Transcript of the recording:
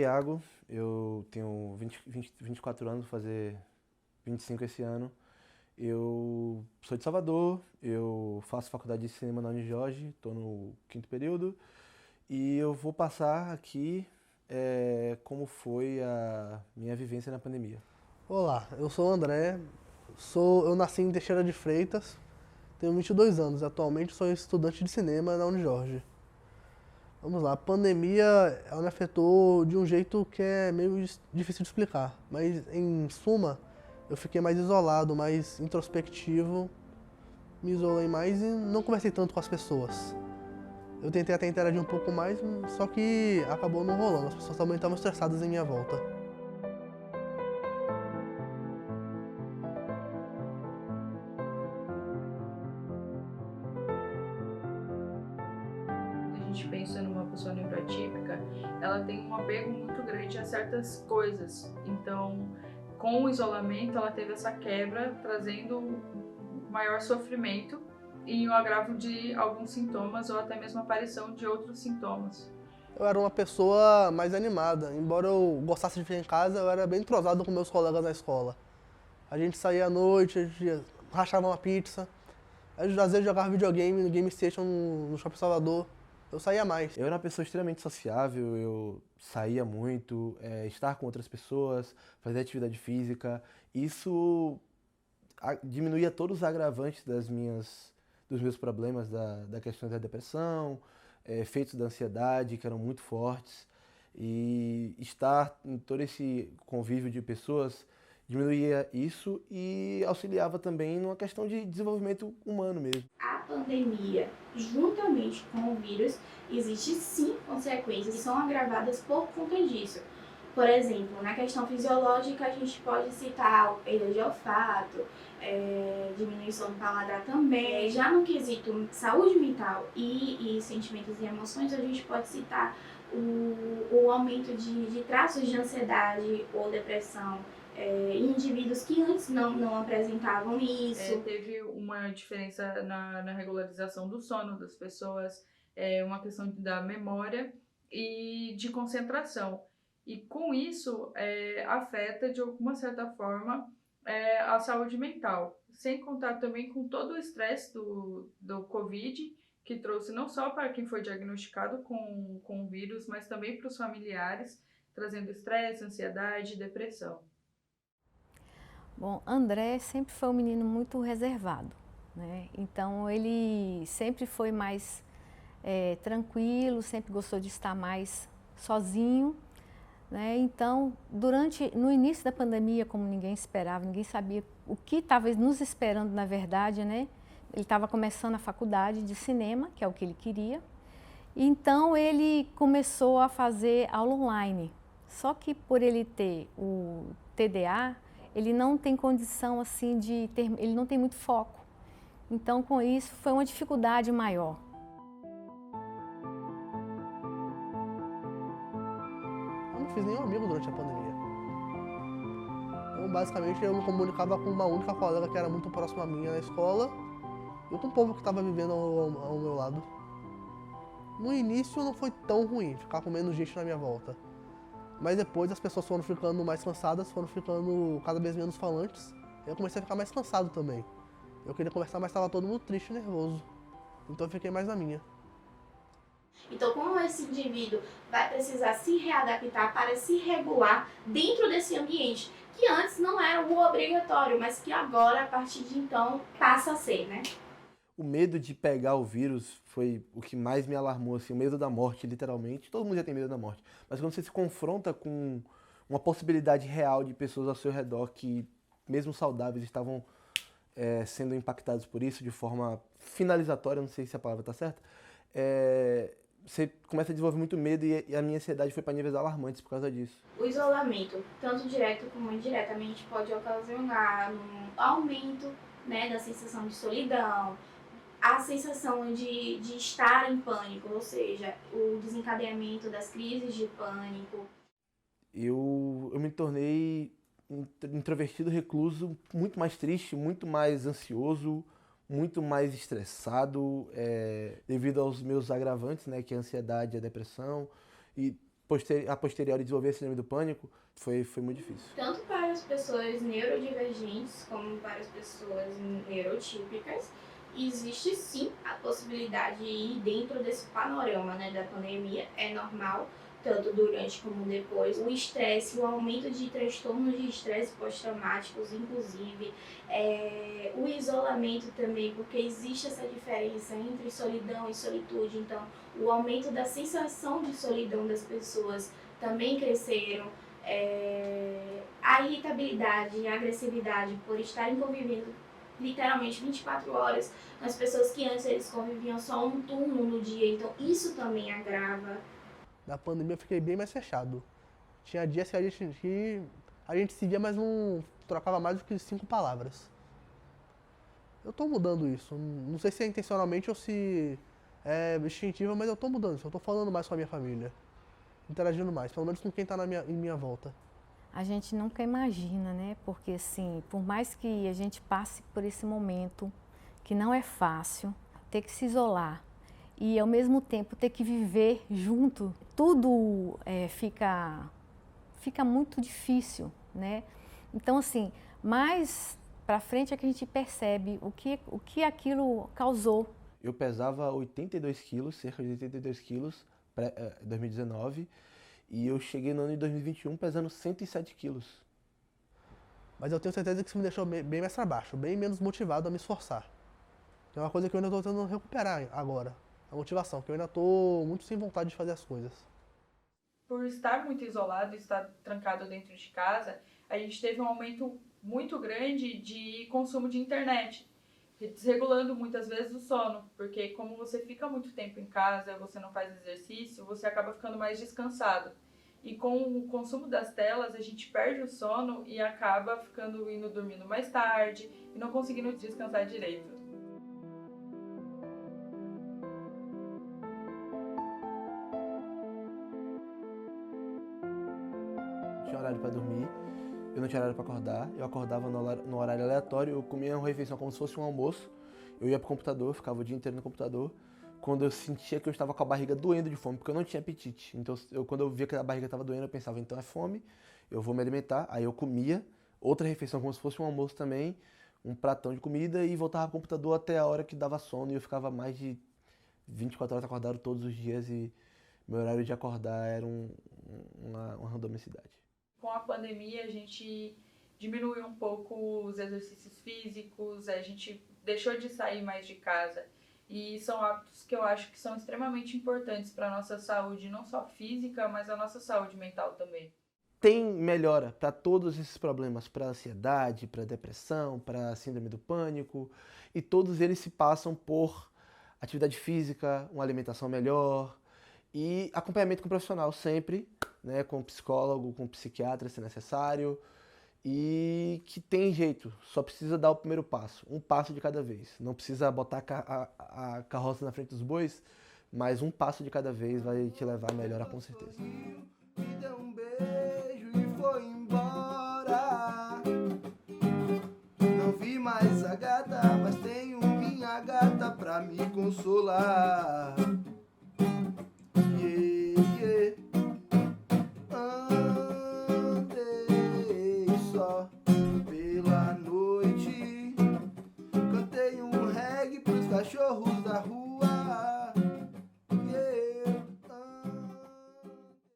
Iago, eu tenho 24 anos, vou fazer 25 esse ano. Eu sou de Salvador, eu faço faculdade de cinema na Unijorge, estou no quinto período e eu vou passar aqui como foi a minha vivência na pandemia. Olá, eu sou o André, eu nasci em Teixeira de Freitas, tenho 22 anos e atualmente sou estudante de cinema na Unijorge. Vamos lá, a pandemia ela me afetou de um jeito que é meio difícil de explicar, mas em suma eu fiquei mais isolado, mais introspectivo, me isolei mais e não conversei tanto com as pessoas. Eu tentei até interagir um pouco mais, só que acabou não rolando, as pessoas também estavam estressadas em minha volta. Quando a gente pensa numa pessoa neurotípica, ela tem um apego muito grande a certas coisas. Então, com o isolamento, ela teve essa quebra, trazendo um maior sofrimento e o agravo de alguns sintomas ou até mesmo a aparição de outros sintomas. Eu era uma pessoa mais animada, embora eu gostasse de ficar em casa, eu era bem entrosado com meus colegas na escola. A gente saía à noite, a gente rachava uma pizza, a gente às vezes jogava videogame no Game Station no Shopping Salvador. Eu saía mais. Eu era uma pessoa extremamente sociável, eu saía muito, estar com outras pessoas, fazer atividade física. Isso diminuía todos os agravantes dos meus problemas, da questão da depressão, efeitos da ansiedade que eram muito fortes. E estar em todo esse convívio de pessoas diminuía isso e auxiliava também numa questão de desenvolvimento humano mesmo. A pandemia, juntamente com o vírus, existe sim consequências que são agravadas por conta disso. Por exemplo, na questão fisiológica, a gente pode citar perda de olfato, diminuição do paladar também. Já no quesito saúde mental e sentimentos e emoções, a gente pode citar o aumento de traços de ansiedade ou depressão em indivíduos que antes não apresentavam isso. Teve uma diferença na regularização do sono das pessoas, uma questão da memória e de concentração. E com isso, afeta de alguma certa forma a saúde mental. Sem contar também com todo o estresse do Covid, que trouxe não só para quem foi diagnosticado com o vírus, mas também para os familiares, trazendo estresse, ansiedade e depressão. Bom, André sempre foi um menino muito reservado, né? Então ele sempre foi mais tranquilo, sempre gostou de estar mais sozinho, né? Então, no início da pandemia, como ninguém esperava, ninguém sabia o que estava nos esperando na verdade, né? Ele estava começando a faculdade de cinema, que é o que ele queria. Então ele começou a fazer aula online. Só que por ele ter o TDA, ele não tem condição assim ele não tem muito foco. Então com isso foi uma dificuldade maior. Eu não fiz nenhum amigo durante a pandemia. Então basicamente eu me comunicava com uma única colega que era muito próxima a minha na escola e com o povo que estava vivendo ao meu lado. No início não foi tão ruim, ficar com menos gente na minha volta. Mas depois as pessoas foram ficando mais cansadas, foram ficando cada vez menos falantes. Eu comecei a ficar mais cansado também. Eu queria conversar, mas estava todo mundo triste e nervoso. Então eu fiquei mais na minha. Então, como esse indivíduo vai precisar se readaptar para se regular dentro desse ambiente, que antes não era o obrigatório, mas que agora, a partir de então, passa a ser, né? O medo de pegar o vírus foi o que mais me alarmou, assim, o medo da morte, literalmente. Todo mundo já tem medo da morte. Mas quando você se confronta com uma possibilidade real de pessoas ao seu redor que, mesmo saudáveis, estavam sendo impactados por isso de forma finalizatória, não sei se a palavra está certa, você começa a desenvolver muito medo e a minha ansiedade foi para níveis alarmantes por causa disso. O isolamento, tanto direto como indiretamente, pode ocasionar um aumento, né, da sensação de solidão, a sensação de estar em pânico, ou seja, o desencadeamento das crises de pânico. Eu me tornei introvertido, recluso, muito mais triste, muito mais ansioso, muito mais estressado, devido aos meus agravantes, né, que é a ansiedade e a depressão. E a posteriori desenvolver a síndrome do pânico, foi muito difícil. Tanto para as pessoas neurodivergentes como para as pessoas neurotípicas, existe sim a possibilidade de ir dentro desse panorama, né, da pandemia. É normal, tanto durante como depois. O estresse, o aumento de transtornos de estresse pós-traumáticos, inclusive. O isolamento também, porque existe essa diferença entre solidão e solitude. Então, o aumento da sensação de solidão das pessoas também cresceram. A irritabilidade e a agressividade por estarem convivendo literalmente 24 horas, as pessoas que antes eles conviviam só um turno no dia, então isso também agrava. Na pandemia eu fiquei bem mais fechado. Tinha dias que a gente se via, mas não trocava mais do que 5 palavras. Eu tô mudando isso, não sei se é intencionalmente ou se é instintivo, mas eu tô mudando isso, eu tô falando mais com a minha família. Interagindo mais, pelo menos com quem está em minha volta. A gente nunca imagina, né? Porque assim, por mais que a gente passe por esse momento, que não é fácil, ter que se isolar e ao mesmo tempo ter que viver junto, tudo fica muito difícil, né? Então assim, mais para frente é que a gente percebe o que aquilo causou. Eu pesava 82 quilos, cerca de 82 quilos, em 2019, e eu cheguei no ano de 2021 pesando 107 quilos. Mas eu tenho certeza que isso me deixou bem mais para baixo, bem menos motivado a me esforçar. É uma coisa que eu ainda estou tentando recuperar agora, a motivação, que eu ainda estou muito sem vontade de fazer as coisas. Por estar muito isolado, estar trancado dentro de casa, a gente teve um aumento muito grande de consumo de internet, desregulando muitas vezes o sono, porque como você fica muito tempo em casa, você não faz exercício, você acaba ficando mais descansado. E com o consumo das telas, a gente perde o sono e acaba indo dormindo mais tarde e não conseguindo descansar direito. Tinha horário para dormir, eu não tinha horário para acordar, eu acordava no horário aleatório, eu comia uma refeição como se fosse um almoço, eu ia pro computador, ficava o dia inteiro no computador, quando eu sentia que eu estava com a barriga doendo de fome, porque eu não tinha apetite. Então, quando eu via que a barriga estava doendo, eu pensava, então é fome, eu vou me alimentar. Aí eu comia outra refeição como se fosse um almoço também, um pratão de comida e voltava pro computador até a hora que dava sono e eu ficava mais de 24 horas acordado todos os dias e meu horário de acordar era uma randomicidade. Com a pandemia, a gente diminuiu um pouco os exercícios físicos, a gente deixou de sair mais de casa. E são hábitos que eu acho que são extremamente importantes para a nossa saúde, não só física, mas a nossa saúde mental também. Tem melhora para todos esses problemas, para ansiedade, para depressão, para síndrome do pânico, e todos eles se passam por atividade física, uma alimentação melhor e acompanhamento com o profissional sempre, né, com psicólogo, com psiquiatra se necessário. E que tem jeito, só precisa dar o primeiro passo, um passo de cada vez. Não precisa botar a carroça na frente dos bois, mas um passo de cada vez vai te levar a melhorar com certeza. Me deu um beijo e foi embora. Não vi mais a gata, mas tenho minha gata pra me consolar.